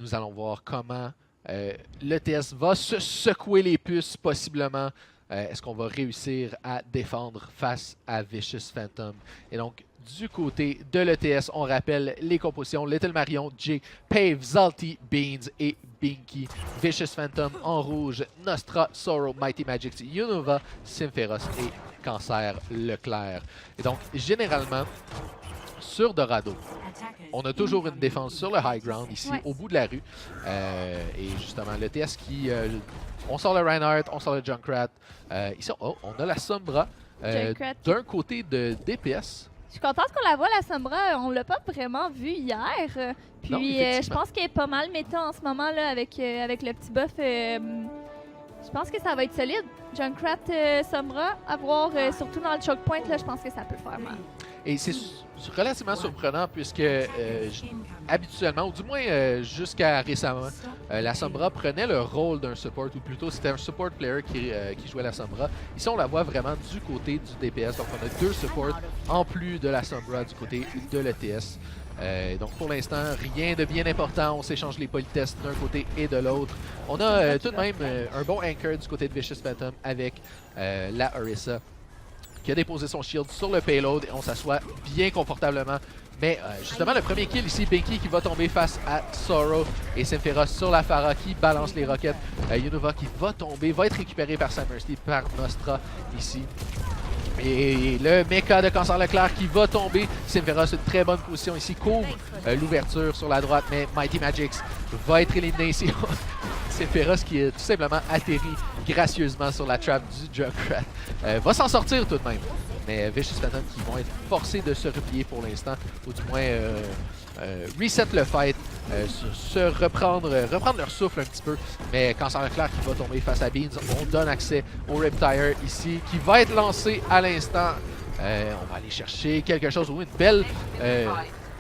nous allons voir comment le TS va se secouer les puces, possiblement. Est-ce qu'on va réussir à défendre face à Vicious Phantom? Et donc, du côté de l'ETS, on rappelle les compositions: Little Marion, Jay, Pave, Zalty, Beans et Binky. Vicious Phantom en rouge, Nostra, Sorrow, Mighty Magics, Unova, Sympheros et Cancer Leclerc. Et donc, généralement, sur Dorado, on a toujours une défense sur le high ground, ici, au bout de la rue. Et justement, l'ETS qui... on sort le Reinhardt, on sort le Junkrat. Ici, on a la Sombra d'un côté de DPS. Je suis contente qu'on la voit, la Sombra. On l'a pas vraiment vue hier. Puis Non, je pense qu'elle est pas mal méta en ce moment là avec le petit buff. Je pense que ça va être solide. Junkrat, Sombra, à voir surtout dans le choke point, là, je pense que ça peut faire mal. Et c'est relativement surprenant puisque habituellement, ou du moins jusqu'à récemment, la Sombra prenait le rôle d'un support, ou plutôt c'était un support player qui jouait la Sombra. Ici, on la voit vraiment du côté du DPS, donc on a deux supports en plus de la Sombra du côté de l'ETS. Donc pour l'instant, rien de bien important. On s'échange les politesses d'un côté et de l'autre. On a tout de même un bon anchor du côté de Vicious Phantom avec la Orisa qui a déposé son shield sur le payload et on s'assoit bien confortablement. Mais justement, le premier kill ici, Binky qui va tomber face à Sorrow et Sympheros sur la Pharah qui balance les roquettes. Unova qui va tomber, va être récupéré par Summerstee, par Nostra ici. Et le mecha de Cancer Leclerc qui va tomber. Sympheros, une très bonne position ici, couvre l'ouverture sur la droite, mais Mighty Magics va être éliminé ici. Sympheros qui est tout simplement atterri gracieusement sur la trap du Junkrat. Va s'en sortir tout de même. Mais Vicious Phantom qui vont être forcés de se replier pour l'instant, ou du moins reset le fight, reprendre leur souffle un petit peu. Mais Cancer Leclerc qui va tomber face à Beans, on donne accès au Riptire ici, qui va être lancé à l'instant. On va aller chercher quelque chose, ou une belle...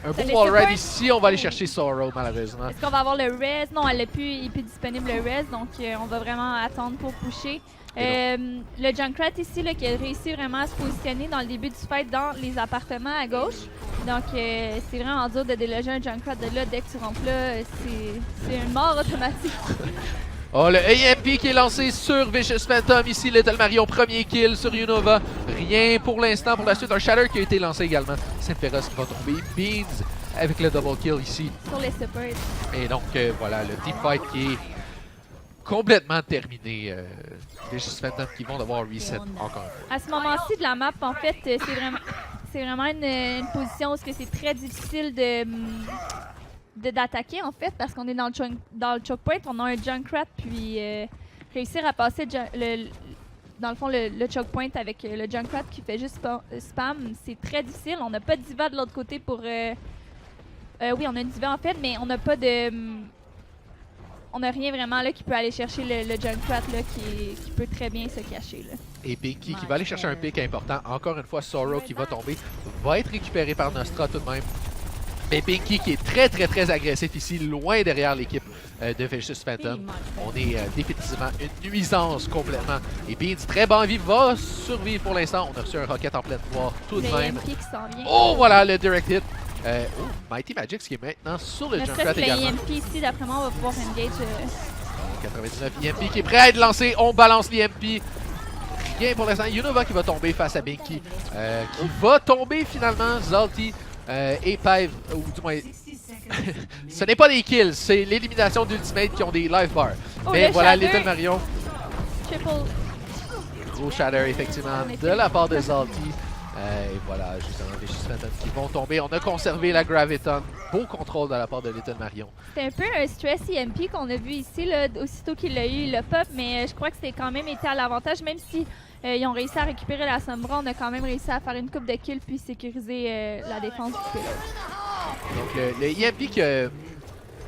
un beau wall ride ici, on va aller chercher Sorrow malheureusement. Est-ce qu'on va avoir le res? Non, elle n'est plus disponible le res, donc on va vraiment attendre pour pusher. Le Junkrat ici là, qui a réussi vraiment à se positionner dans le début du fight dans les appartements à gauche. Donc c'est vraiment dur de déloger un Junkrat de là dès que tu rentres là. C'est une mort automatique. Oh, le AMP qui est lancé sur Vicious Phantom ici, Little Marion, premier kill sur Unova. Rien pour l'instant, pour la suite, un Shatter qui a été lancé également. Sympheros qui va tomber, Beans avec le double kill ici. Sur les supports. Et donc voilà, le team fight qui est complètement terminé. Vicious Phantom qui vont devoir reset encore. À ce moment-ci de la map, en fait, c'est vraiment une position où c'est très difficile d'attaquer en fait parce qu'on est dans le choke point, on a un Junkrat puis réussir à passer dans le fond le choke point avec le Junkrat qui fait juste spam, c'est très difficile. On n'a pas de diva de l'autre côté pour oui, on a une diva en fait, mais on n'a pas de on n'a rien vraiment là qui peut aller chercher le Junkrat là qui peut très bien se cacher là. Et Binky qui va aller chercher un pick important. Encore une fois, Sorrow qui va tomber, va être récupéré par Nostra tout de même. Mais Binky qui est très agressif ici, loin derrière l'équipe de Vicious Phantom. On est définitivement une nuisance complètement. Et Beans, très bon vie, va survivre pour l'instant. On a reçu un rocket en pleine poire tout de même. Oh, voilà le direct hit. Mighty Magics qui est maintenant sur le Junkrat également. EMP ici, d'après moi, on va pouvoir engage. 99 EMP qui est prêt à être lancé. On balance l'EMP. Rien pour l'instant. Unova qui va tomber face à Binky. Qui va tomber finalement. Zalty et Pave, ou du moins... ce n'est pas des kills, c'est l'élimination d'Ultimate qui ont des live bars. Mais voilà, Little Marion. Triple. Gros shatter, effectivement, de la part de Zalty. Et voilà, justement, les Vicious Phantom qui vont tomber. On a conservé la Graviton. Beau contrôle de la part de Little Marion. C'est un peu un stress EMP qu'on a vu ici. Là, aussitôt qu'il l'a eu, il l'a pop. Mais je crois que c'est quand même été à l'avantage. Même si ils ont réussi à récupérer la Sombra, on a quand même réussi à faire une coupe de kills puis sécuriser la défense du payload. Donc le EMP qui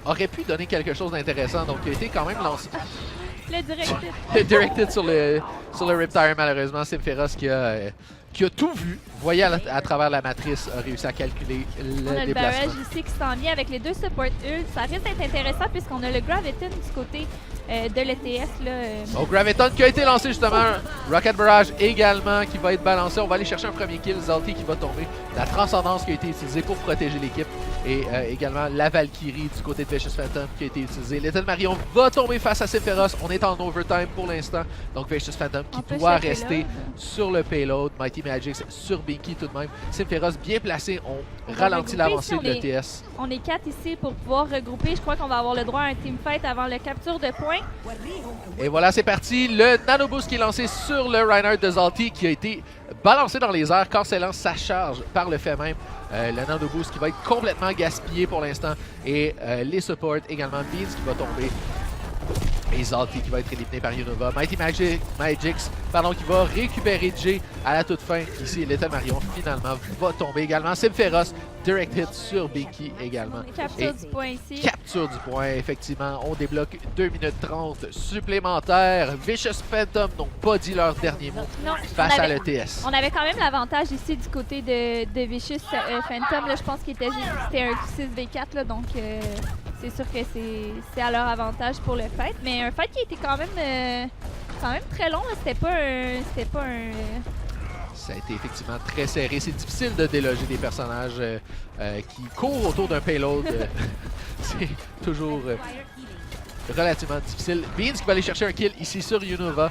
aurait pu donner quelque chose d'intéressant. Donc il a été quand même lancé. Le directed. Le directed sur le Riptire, malheureusement. Sympheros qui a qui a tout vu, vous voyez à travers la matrice, a réussi à calculer On a le le déplacement. barrage ici qui s'en vient avec les 2 support ult. Ça risque d'être intéressant puisqu'on a le Graviton du côté de l'ETS. Donc Graviton qui a été lancé justement, Rocket Barrage également qui va être balancé. On va aller chercher un premier kill, Zalti qui va tomber. La transcendance qui a été utilisée pour protéger l'équipe et également la Valkyrie du côté de Vicious Phantom qui a été utilisée. Little Marion va tomber face à Sympheros. On est en overtime pour l'instant. Donc Vicious Phantom qui doit rester sur le payload. Mighty Magics sur Binky tout de même. Sympheros bien placé. On ralentit l'avancée de l'ETS. On est 4 ici pour pouvoir regrouper. Je crois qu'on va avoir le droit à un teamfight avant la capture de points. Et voilà, c'est parti. Le Nano Boost qui est lancé sur le Reinhardt de Zalti qui a été balancé dans les airs, cancellant sa charge par le fait même. Le Nano Boost qui va être complètement gaspillé pour l'instant. Et les supports également. Beans qui va tomber. Et Zalti qui va être éliminé par Unova. Mighty Magics qui va récupérer Jay à la toute fin. Ici, Little Marion finalement va tomber également. Sympheros, direct hit sur Binky également. Capture du point ici. Capture du point, effectivement. On débloque 2 minutes 30 supplémentaires. Vicious Phantom n'ont pas dit leur dernier mot face à l'ETS. On avait quand même l'avantage ici du côté de Vicious Phantom. Là, je pense qu'il était c'était un 6v4, là, donc c'est sûr que c'est à leur avantage pour le fight. Mais un fight qui était quand même très long. C'était pas un Ça a été effectivement très serré. C'est difficile de déloger des personnages qui courent autour d'un payload. C'est toujours relativement difficile. Beans qui va aller chercher un kill ici sur Unova.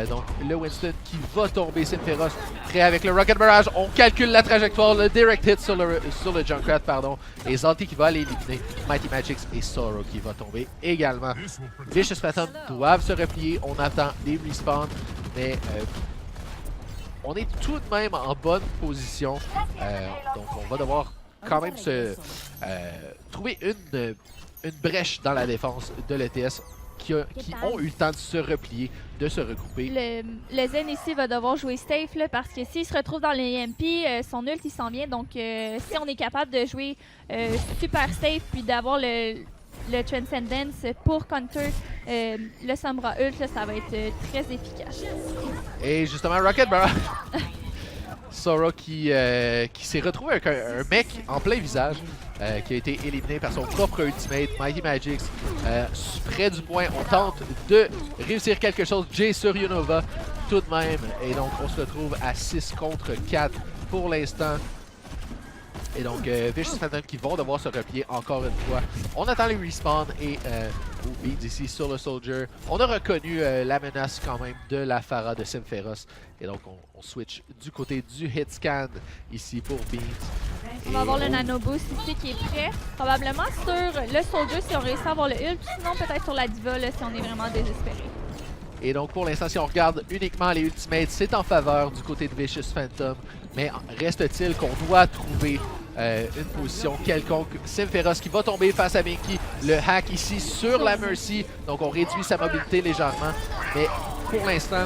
Donc le Winston qui va tomber. Sympheros prêt avec le Rocket Barrage. On calcule la trajectoire. Le direct hit sur le Junkrat, pardon. Et Zalti qui va aller éliminer Mighty Magics et Sorrow qui va tomber également. Vicious Phantom doivent se replier. On attend les respawns. Mais on est tout de même en bonne position. Donc on va devoir quand même se trouver une brèche dans la défense de l'ETS qui ont eu le temps de se replier, de se regrouper. Le Zen ici va devoir jouer safe là, parce que s'il se retrouve dans les MP, son ult il s'en vient. Donc si on est capable de jouer super safe puis d'avoir le Transcendence pour counter le Sombra ult, là, ça va être très efficace. Et justement, Rocket Barrage. Sorrow qui s'est retrouvé avec un mec en plein visage qui a été éliminé par son propre ultimate, Mighty Magics. Près du point, on tente de réussir quelque chose. Jay sur Unova tout de même. Et donc, on se retrouve à 6 contre 4 pour l'instant. Et donc, Vicious Phantom qui vont devoir se replier encore une fois. On attend les respawns et Beans ici sur le Soldier. On a reconnu la menace quand même de la Pharah de Sympheros. Et donc, on switch du côté du hit scan ici pour Beans. On va avoir le Nano Boost ici qui est prêt. Probablement sur le Soldier si on réussit à avoir le ult. Sinon, peut-être sur la Diva là, si on est vraiment désespéré. Et donc, pour l'instant, si on regarde uniquement les ultimates, c'est en faveur du côté de Vicious Phantom. Mais reste-t-il qu'on doit trouver une position quelconque. Sympheros qui va tomber face à Binky. Le hack ici sur la Mercy. Donc, on réduit sa mobilité légèrement. Mais pour l'instant,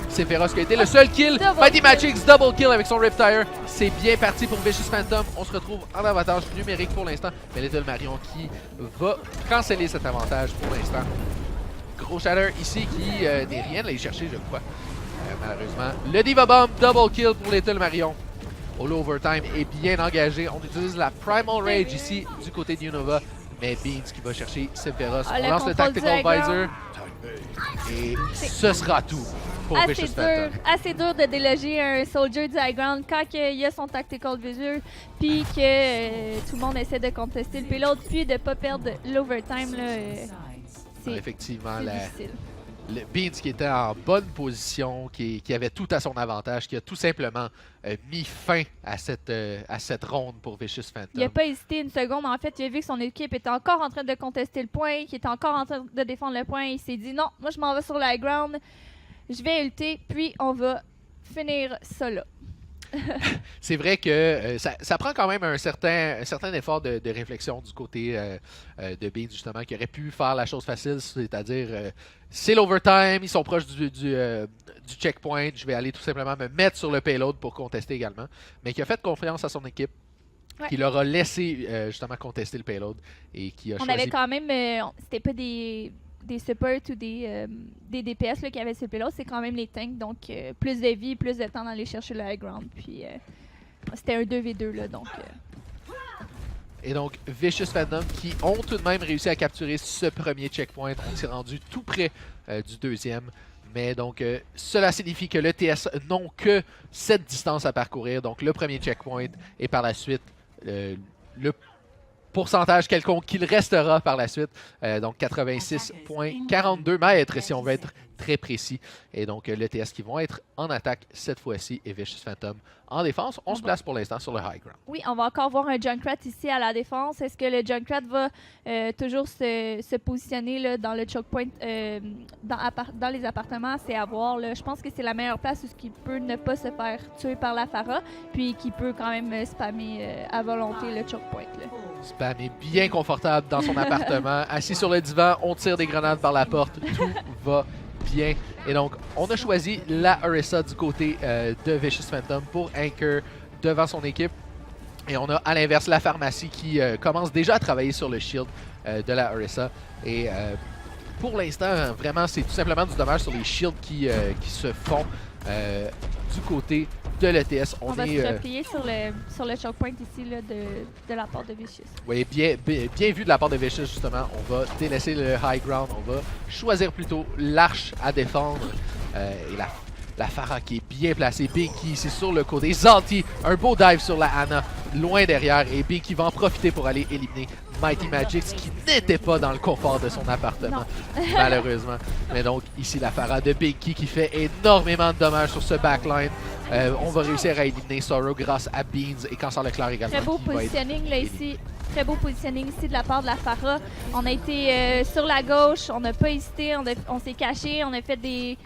Sympheros qui a été le seul kill. Mighty Magics double kill avec son Riptire. C'est bien parti pour Vicious Phantom. On se retrouve en avantage numérique pour l'instant. Mais Little Marion qui va canceller cet avantage pour l'instant. Gros Shatter ici qui n'est rien à aller chercher, je crois. Malheureusement. Le Diva Bomb, double kill pour Little Marion. Holo Overtime est bien engagé. On utilise la Primal Rage ici du côté d'Unova. Mais Beans qui va chercher Sympheros. On lance le Tactical Visor. Et ce sera tout pour Vicious Phantom. Assez dur de déloger un Soldier du high ground quand il y a son Tactical Visor. Puis que tout le monde essaie de contester le payload. Puis de ne pas perdre l'Overtime. Effectivement, difficile. Le Beans qui était en bonne position, qui avait tout à son avantage, qui a tout simplement mis fin à cette ronde pour Vicious Phantom. Il n'a pas hésité une seconde. En fait, il a vu que son équipe était encore en train de contester le point, qu'il était encore en train de défendre le point. Il s'est dit non, moi je m'en vais sur la ground, je vais ulter, puis on va finir ça là. C'est vrai que ça prend quand même un certain effort de réflexion du côté de Beans, justement, qui aurait pu faire la chose facile, c'est-à-dire c'est l'overtime, ils sont proches du checkpoint, je vais aller tout simplement me mettre sur le payload pour contester également, mais qui a fait confiance à son équipe, qui leur a laissé justement contester le payload et qui a choisi... On avait quand même, c'était pas des des supports ou des DPS là, qui avaient ce payload, c'est quand même les tanks. Donc, plus de vie, plus de temps d'aller chercher le high ground. Puis, c'était un 2v2, là, donc... Et donc, Vicious Phantom qui ont tout de même réussi à capturer ce premier checkpoint. On s'est rendu tout près du deuxième. Mais donc, cela signifie que l'ETS n'ont que cette distance à parcourir. Donc, le premier checkpoint et par la suite, le pourcentage quelconque qu'il restera par la suite. Donc, 86,42 mètres si on veut être très précis. Et donc, l'ETS qui vont être en attaque cette fois-ci et Vicious Phantom en défense. On se place pour l'instant sur le high ground. Oui, on va encore voir un Junkrat ici à la défense. Est-ce que le Junkrat va toujours se positionner là, dans le choke point dans les appartements? C'est à voir. Là. Je pense que c'est la meilleure place où il peut ne pas se faire tuer par la Pharah, puis qui peut quand même spammer à volonté le choke point. Là. Spammer bien confortable dans son appartement. Assis sur le divan, on tire des grenades par la porte. Tout va bien. Et donc, on a choisi la Orisa du côté de Vicious Phantom pour anchor devant son équipe. Et on a à l'inverse la pharmacie qui commence déjà à travailler sur le shield de la Orisa. Et pour l'instant, vraiment, c'est tout simplement du dommage sur les shields qui se font du côté de l'ETS. On va se replier sur le choke point ici là, de la part de Vicious. Oui, bien vu de la part de Vicious, justement. On va délaisser le high ground. On va choisir plutôt l'arche à défendre. Et la Pharah qui est bien placée. Binky ici sur le côté. Zalti, un beau dive sur la Ana, loin derrière. Et Binky va en profiter pour aller éliminer Mighty Magix, qui n'était pas dans le confort de son appartement, malheureusement. Mais donc, ici, la Pharah de Binky qui fait énormément de dommages sur ce backline. On va réussir à éliminer Sorrow grâce à Beans et Cancer Leclerc également. Très beau positioning là ici. Très beau positioning ici de la part de la Pharah. On a été sur la gauche, on n'a pas hésité, on s'est caché, on a fait des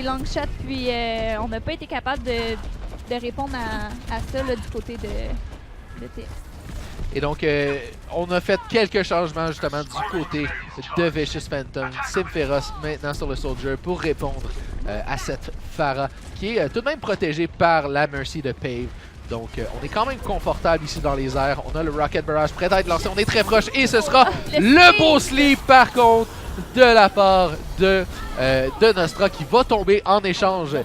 long shots, puis on n'a pas été capable de répondre à ça là, du côté de TS. Et donc, on a fait quelques changements justement du côté de Vicious Phantom. Symphéros maintenant sur le Soldier pour répondre à cette Pharah qui est tout de même protégée par la Mercy de Pave. Donc, on est quand même confortable ici dans les airs. On a le Rocket Barrage prêt à être lancé. On est très proche et ce sera le beau sleep par contre de la part de Nostra qui va tomber en échange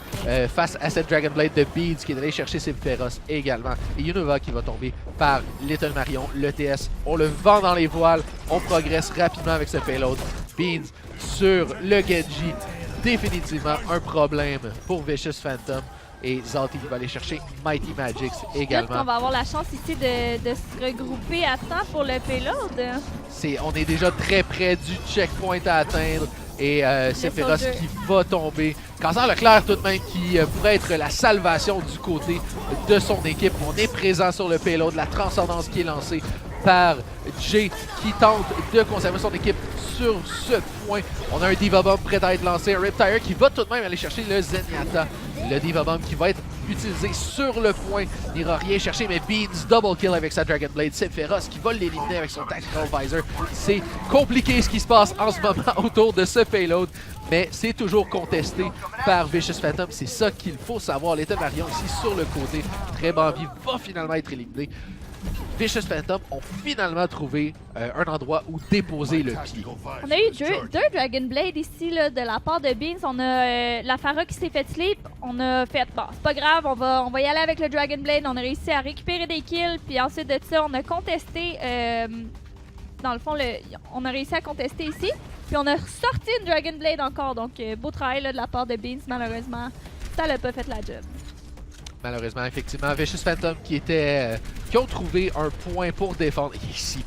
face à cette Dragon Blade de Beads qui est allé chercher Symphéros également. Et Unova qui va tomber par Little Marion. L'ETS, on le vend dans les voiles. On progresse rapidement avec ce payload. Beads sur le Genji. Définitivement un problème pour Vicious Phantom. Et Zalti qui va aller chercher Mighty Magix également. On va avoir la chance ici de se regrouper à temps pour le payload. On est déjà très près du checkpoint à atteindre. Et Symphéros qui va tomber. Cancer Leclerc tout de même qui pourrait être la salvation du côté de son équipe. On est présent sur le payload. La transcendance qui est lancée par Jay qui tente de conserver son équipe sur ce point. On a un Diva Bomb prêt à être lancé. Un Riptire qui va tout de même aller chercher le Zenyatta. Le Diva Bomb qui va être utilisé sur le point. N'ira rien chercher, mais Beans double kill avec sa Dragon Blade. Symphéros qui va l'éliminer avec son Tactical Visor. C'est compliqué ce qui se passe en ce moment autour de ce payload. Mais c'est toujours contesté par Vicious Phantom. C'est ça qu'il faut savoir. Little Marion ici sur le côté. Très bon vie va finalement être éliminé. Vicious Phantom ont finalement trouvé un endroit où déposer le pied. On a eu deux Dragon Blade ici là, de la part de Beans. On a la Pharah qui s'est fait sleep. On a fait, bon, c'est pas grave, on va y aller avec le Dragon Blade. On a réussi à récupérer des kills. Puis ensuite de ça, on a contesté. Dans le fond, on a réussi à contester ici. Puis on a ressorti une Dragon Blade encore. Donc, beau travail là, de la part de Beans. Malheureusement, ça n'a pas fait la job. Malheureusement, effectivement, Vicious Phantom qui ont trouvé un point pour défendre. Ici,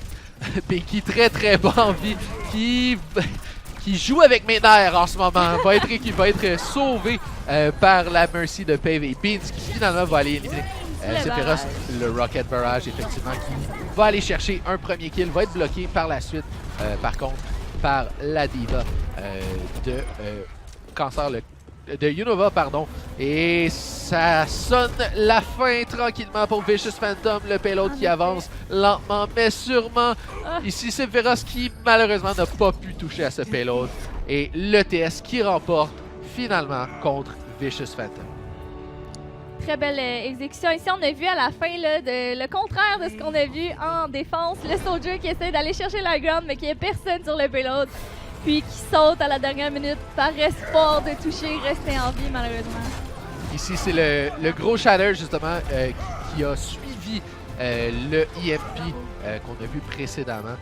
Pinky très très bas en vie, qui joue avec mes nerfs en ce moment, qui va être sauvé par la Mercy de Pave et Beans qui finalement va aller éliminer Symphéros, le Rocket Barrage effectivement qui va aller chercher un premier kill, va être bloqué par la suite par contre par la Diva de Cancer de Unova, pardon. Et ça sonne la fin tranquillement pour Vicious Phantom. Le payload qui avance lentement mais sûrement. Ici, Symphéros qui malheureusement n'a pas pu toucher à ce payload. Et l'ETS qui remporte finalement contre Vicious Phantom. Très belle exécution. Ici, on a vu à la fin là, le contraire de ce qu'on a vu en défense. Le Soldier qui essaie d'aller chercher la ground mais qu'il n'y a personne sur le payload. puis qui saute à la dernière minute par espoir de toucher, rester en vie malheureusement. Ici, c'est le gros Shatter, justement, qui a suivi le EMP qu'on a vu précédemment.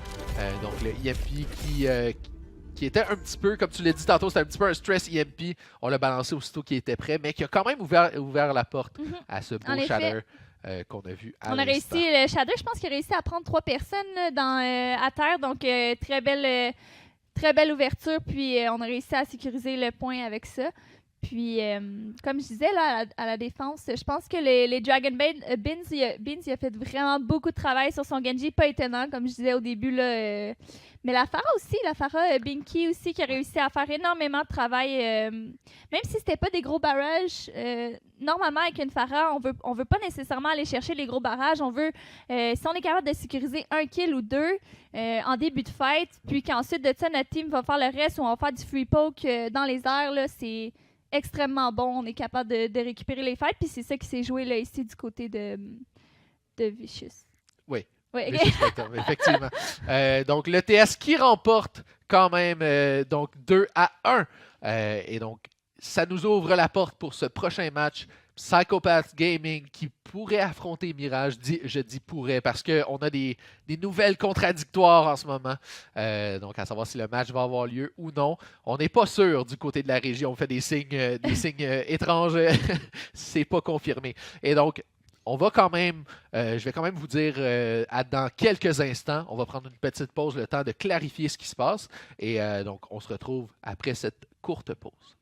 Donc, le EMP qui était un petit peu, comme tu l'as dit tantôt, c'était un petit peu un stress EMP. On l'a balancé aussitôt qu'il était prêt, mais qui a quand même ouvert la porte à ce beau Shatter qu'on a vu à On a l'instant. réussi, le Shatter, je pense qu'il a réussi à prendre 3 personnes à terre, donc très belle ouverture, puis on a réussi à sécuriser le point avec ça. Puis, comme je disais là, à la défense, je pense que les Dragon Beans, il a fait vraiment beaucoup de travail sur son Genji, pas étonnant, comme je disais au début. Là, mais la Pharah Binky aussi, qui a réussi à faire énormément de travail, même si c'était pas des gros barrages. Normalement, avec une Pharah, on veut pas nécessairement aller chercher les gros barrages. On veut, si on est capable de sécuriser 1 kill ou 2 en début de fight, puis qu'ensuite de ça, notre team va faire le reste ou on va faire du free poke dans les airs, là, c'est extrêmement bon. On est capable de récupérer les fights, puis c'est ça qui s'est joué là, ici du côté de Vicious. Oui. Oui, Vicious Spectrum, effectivement. Donc, le TS qui remporte quand même donc 2-1. Et donc, ça nous ouvre la porte pour ce prochain match. Psychopath Gaming qui pourrait affronter Mirage. Je dis pourrait parce qu'on a des nouvelles contradictoires en ce moment. Donc, à savoir si le match va avoir lieu ou non. On n'est pas sûr du côté de la régie. On fait des signes étranges. C'est pas confirmé. Et donc, on va quand même, je vais quand même vous dire dans quelques instants, on va prendre une petite pause, le temps de clarifier ce qui se passe. Et donc, on se retrouve après cette courte pause.